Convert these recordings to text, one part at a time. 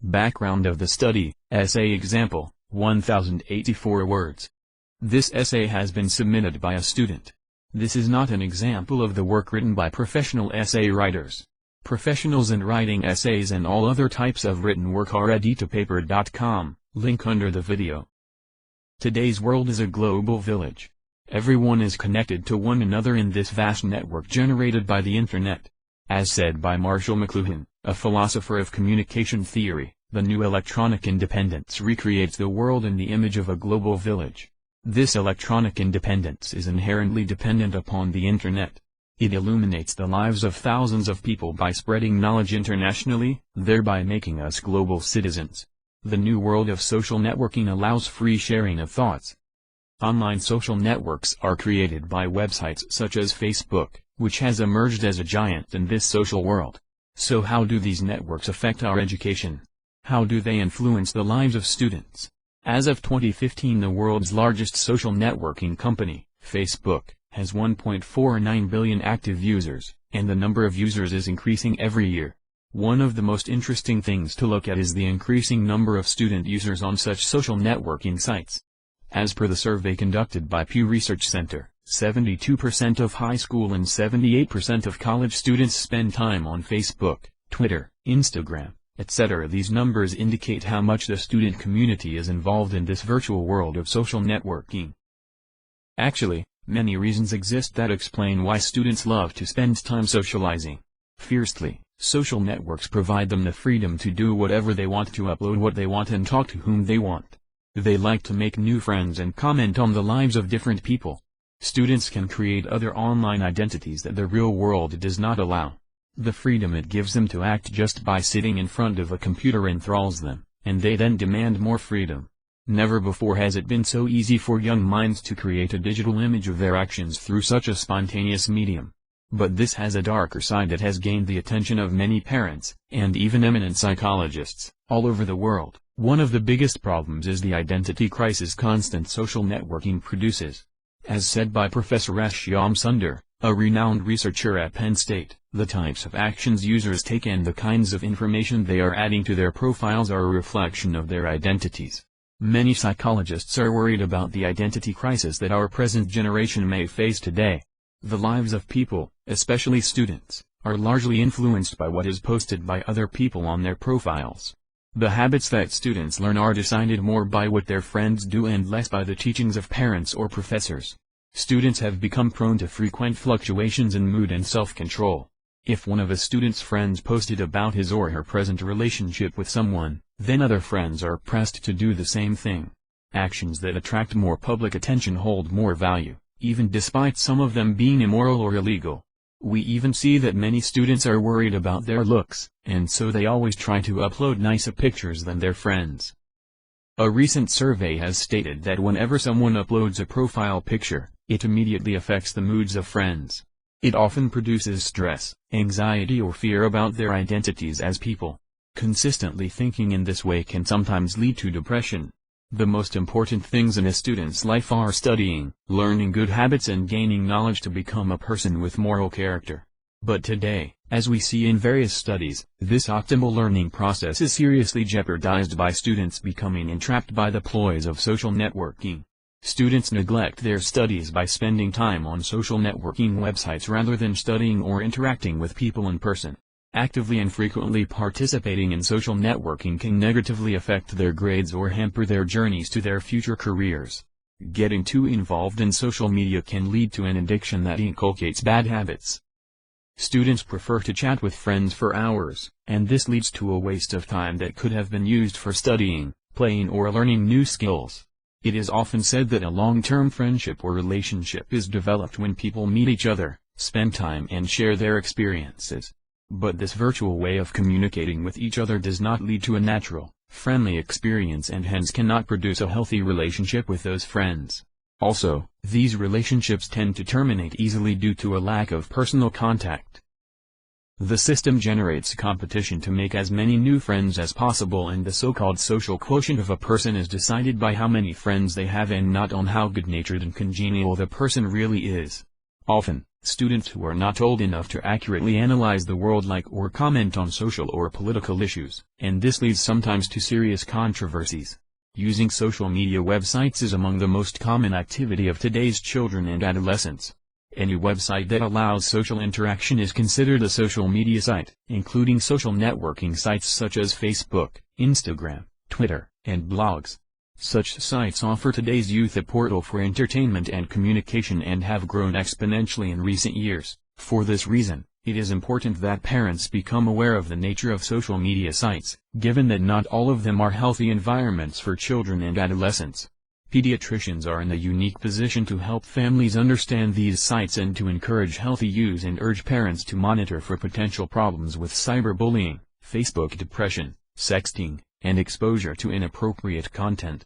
Background of the study, essay example, 1084 words. This essay has been submitted by a student. This is not an example of the work written by professional essay writers. Professionals in writing essays and all other types of written work are at editopaper.com, link under the video. Today's world is a global village. Everyone is connected to one another in this vast network generated by the internet. As said by Marshall McLuhan, a philosopher of communication theory, the new electronic independence recreates the world in the image of a global village. This electronic independence is inherently dependent upon the internet. It illuminates the lives of thousands of people by spreading knowledge internationally, thereby making us global citizens. The new world of social networking allows free sharing of thoughts. Online social networks are created by websites such as Facebook, which has emerged as a giant in this social world. So how do these networks affect our education? How do they influence the lives of students? As of 2015, the world's largest social networking company, Facebook, has 1.49 billion active users, and the number of users is increasing every year. One of the most interesting things to look at is the increasing number of student users on such social networking sites. As per the survey conducted by Pew Research Center, 72% of high school and 78% of college students spend time on Facebook, Twitter, Instagram, etc. These numbers indicate how much the student community is involved in this virtual world of social networking. Actually, many reasons exist that explain why students love to spend time socializing. Firstly, social networks provide them the freedom to do whatever they want, to upload what they want and talk to whom they want. They like to make new friends and comment on the lives of different people. Students can create other online identities that the real world does not allow. The freedom it gives them to act just by sitting in front of a computer enthralls them, and they then demand more freedom. Never before has it been so easy for young minds to create a digital image of their actions through such a spontaneous medium. But this has a darker side that has gained the attention of many parents, and even eminent psychologists, all over the world. One of the biggest problems is the identity crisis constant social networking produces. As said by Professor Shyam Sundar, a renowned researcher at Penn State, the types of actions users take and the kinds of information they are adding to their profiles are a reflection of their identities. Many psychologists are worried about the identity crisis that our present generation may face today. The lives of people, especially students, are largely influenced by what is posted by other people on their profiles. The habits that students learn are decided more by what their friends do and less by the teachings of parents or professors. Students have become prone to frequent fluctuations in mood and self-control. If one of a student's friends posted about his or her present relationship with someone, then other friends are pressed to do the same thing. Actions that attract more public attention hold more value, even despite some of them being immoral or illegal. We even see that many students are worried about their looks, and so they always try to upload nicer pictures than their friends. A recent survey has stated that whenever someone uploads a profile picture, it immediately affects the moods of friends. It often produces stress, anxiety or fear about their identities as people. Consistently thinking in this way can sometimes lead to depression. The most important things in a student's life are studying, learning good habits and gaining knowledge to become a person with moral character. But today, as we see in various studies, this optimal learning process is seriously jeopardized by students becoming entrapped by the ploys of social networking. Students neglect their studies by spending time on social networking websites rather than studying or interacting with people in person. Actively and frequently participating in social networking can negatively affect their grades or hamper their journeys to their future careers. Getting too involved in social media can lead to an addiction that inculcates bad habits. Students prefer to chat with friends for hours, and this leads to a waste of time that could have been used for studying, playing or learning new skills. It is often said that a long-term friendship or relationship is developed when people meet each other, spend time and share their experiences. But this virtual way of communicating with each other does not lead to a natural, friendly experience and hence cannot produce a healthy relationship with those friends. Also, these relationships tend to terminate easily due to a lack of personal contact. The system generates competition to make as many new friends as possible, and the so-called social quotient of a person is decided by how many friends they have and not on how good-natured and congenial the person really is. Often, Students who are not old enough to accurately analyze the world like or comment on social or political issues, and this leads sometimes to serious controversies. Using social media websites is among the most common activity of today's children and adolescents. Any website that allows social interaction is considered a social media site, including social networking sites such as Facebook, Instagram, Twitter, and blogs. Such sites offer today's youth a portal for entertainment and communication and have grown exponentially in recent years. For this reason, it is important that parents become aware of the nature of social media sites, given that not all of them are healthy environments for children and adolescents. Pediatricians are in a unique position to help families understand these sites and to encourage healthy use and urge parents to monitor for potential problems with cyberbullying, Facebook depression, sexting, and exposure to inappropriate content.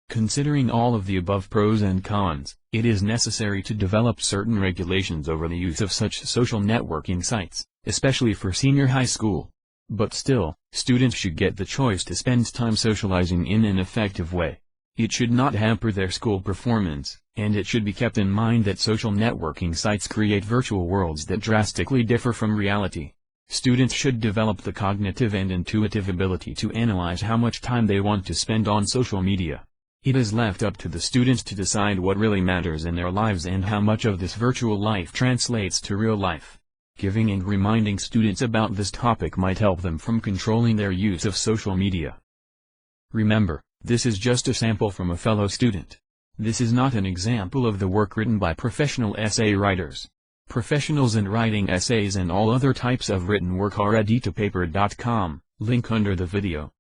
Considering all of the above pros and cons, it is necessary to develop certain regulations over the use of such social networking sites, especially for senior high school. But still, students should get the choice to spend time socializing in an effective way. It should not hamper their school performance, and it should be kept in mind that social networking sites create virtual worlds that drastically differ from reality. Students should develop the cognitive and intuitive ability to analyze how much time they want to spend on social media. It is left up to the students to decide what really matters in their lives and how much of this virtual life translates to real life. Giving and reminding students about this topic might help them from controlling their use of social media. Remember, this is just a sample from a fellow student. This is not an example of the work written by professional essay writers. Professionals in writing essays and all other types of written work are at editapaper.com, link under the video.